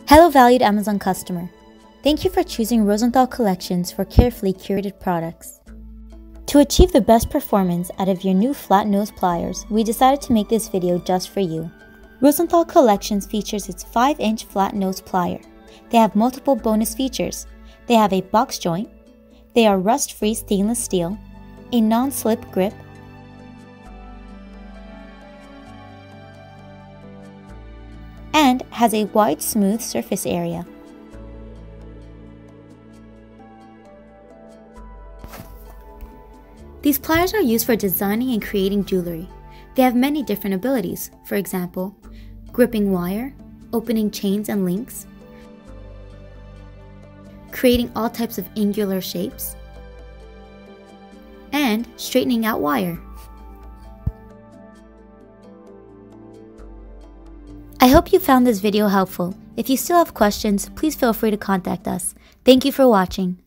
Hello valued Amazon customer. Thank you for choosing Rosenthal Collections for carefully curated products. To achieve the best performance out of your new flat nose pliers, we decided to make this video just for you. Rosenthal Collections features its 5-inch flat nose plier. They have multiple bonus features. They have a box joint, they are rust-free stainless steel, a non-slip grip, and has a wide smooth surface area. These pliers are used for designing and creating jewelry. They have many different abilities, for example, gripping wire, opening chains and links, creating all types of angular shapes, and straightening out wire. I hope you found this video helpful. If you still have questions, please feel free to contact us. Thank you for watching.